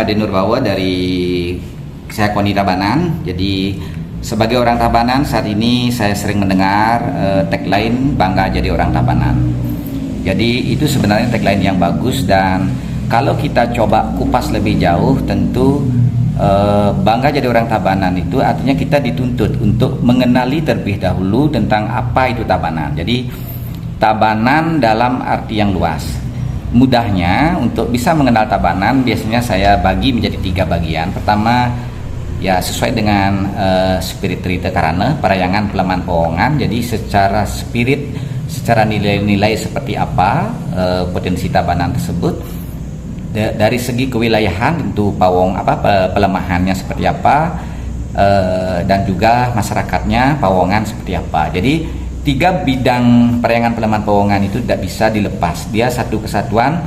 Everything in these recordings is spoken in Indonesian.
Ade Nurbawa dari Seakoni Tabanan. Jadi sebagai orang Tabanan saat ini saya sering mendengar tagline bangga jadi orang Tabanan. Jadi itu sebenarnya tagline yang bagus, dan kalau kita coba kupas lebih jauh, tentu bangga jadi orang Tabanan itu artinya kita dituntut untuk mengenali terlebih dahulu tentang apa itu Tabanan. Jadi Tabanan dalam arti yang luas. Mudahnya untuk bisa mengenal Tabanan biasanya saya bagi menjadi 3 bagian. Pertama, ya sesuai dengan spirit Trita Karana, Parayangan Pelemahan Pawongan. Jadi secara spirit, secara nilai-nilai seperti apa potensi Tabanan tersebut. Dari segi kewilayahan tentu pelemahannya seperti apa, dan juga masyarakatnya Pawongan seperti apa. Jadi 3 bidang Parayangan Pelemahan Pawongan itu tidak bisa dilepas. Dia satu kesatuan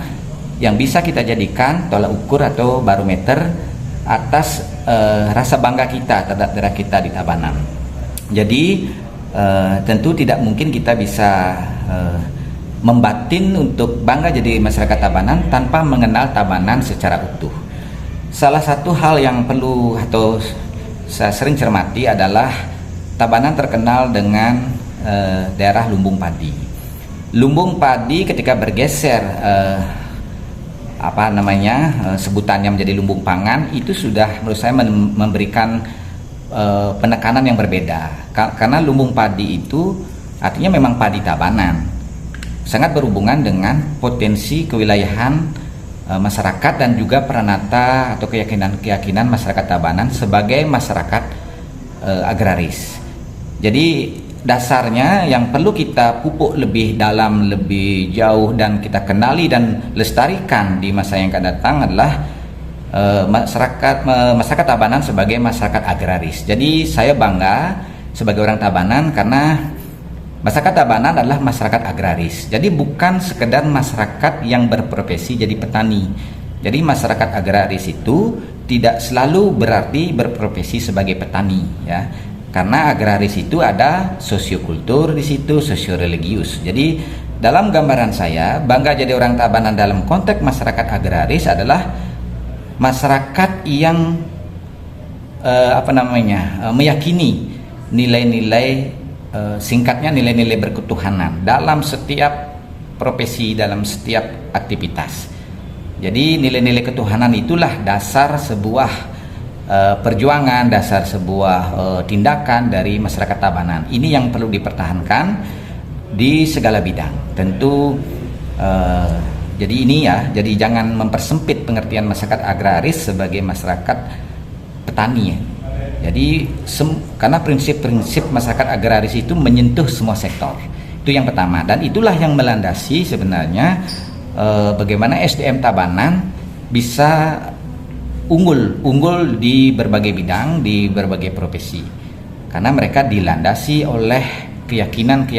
yang bisa kita jadikan tolak ukur atau barometer atas rasa bangga kita terhadap daerah kita di Tabanan. Jadi tentu tidak mungkin kita bisa membatin untuk bangga jadi masyarakat Tabanan tanpa mengenal Tabanan secara utuh. Salah satu hal yang perlu atau saya sering cermati adalah Tabanan terkenal dengan daerah lumbung padi. Lumbung padi ketika bergeser sebutannya menjadi lumbung pangan, itu sudah menurut saya memberikan penekanan yang berbeda. Karena lumbung padi itu artinya memang padi Tabanan, sangat berhubungan dengan potensi kewilayahan masyarakat dan juga peranata atau keyakinan masyarakat Tabanan sebagai masyarakat agraris. Jadi dasarnya yang perlu kita pupuk lebih dalam, lebih jauh, dan kita kenali dan lestarikan di masa yang akan datang adalah masyarakat Tabanan sebagai masyarakat agraris. Jadi saya bangga sebagai orang Tabanan karena masyarakat Tabanan adalah masyarakat agraris. Jadi bukan sekedar masyarakat yang berprofesi jadi petani. Jadi masyarakat agraris itu tidak selalu berarti berprofesi sebagai petani, ya. Karena agraris itu ada sosiokultur di situ, sosioreligius. Jadi dalam gambaran saya, bangga jadi orang Tabanan dalam konteks masyarakat agraris adalah masyarakat yang meyakini nilai-nilai, singkatnya nilai-nilai berketuhanan dalam setiap profesi, dalam setiap aktivitas. Jadi nilai-nilai ketuhanan itulah dasar sebuah perjuangan, dasar sebuah tindakan dari masyarakat Tabanan. Ini yang perlu dipertahankan di segala bidang. Tentu jadi ini ya, jadi jangan mempersempit pengertian masyarakat agraris sebagai masyarakat petani ya. Jadi karena prinsip-prinsip masyarakat agraris itu menyentuh semua sektor. Itu yang pertama, dan itulah yang melandasi sebenarnya bagaimana SDM Tabanan bisa unggul di berbagai bidang, di berbagai profesi, karena mereka dilandasi oleh keyakinan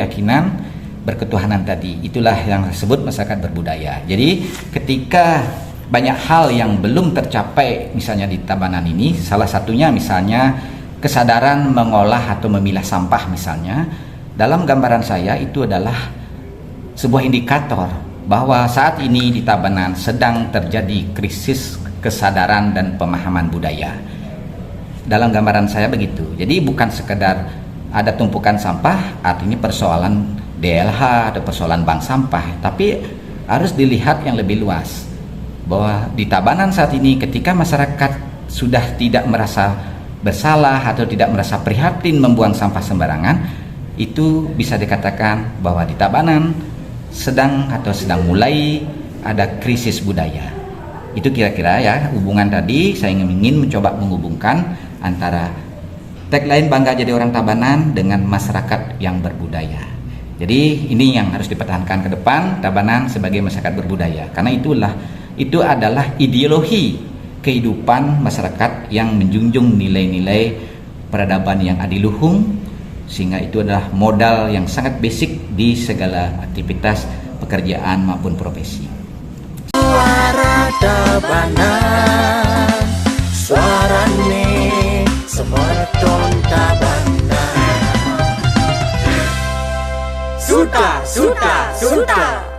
berketuhanan tadi. Itulah yang disebut masyarakat berbudaya. Jadi ketika banyak hal yang belum tercapai misalnya di Tabanan ini, salah satunya misalnya kesadaran mengolah atau memilah sampah misalnya, dalam gambaran saya itu adalah sebuah indikator bahwa saat ini di Tabanan sedang terjadi krisis kesadaran dan pemahaman budaya. Dalam gambaran saya begitu. Jadi bukan sekedar ada tumpukan sampah artinya persoalan DLH atau persoalan bank sampah, tapi harus dilihat yang lebih luas, bahwa di Tabanan saat ini ketika masyarakat sudah tidak merasa bersalah atau tidak merasa prihatin membuang sampah sembarangan, itu bisa dikatakan bahwa di Tabanan sedang mulai ada krisis budaya. Itu kira-kira ya hubungan tadi. Saya ingin mencoba menghubungkan antara tagline bangga jadi orang Tabanan dengan masyarakat yang berbudaya. Jadi ini yang harus dipertahankan ke depan, Tabanan sebagai masyarakat berbudaya. Karena itu adalah ideologi kehidupan masyarakat yang menjunjung nilai-nilai peradaban yang adiluhung, sehingga itu adalah modal yang sangat basic di segala aktivitas pekerjaan maupun profesi. Suara Tabanan, suarane semeton Tabanan. Suta.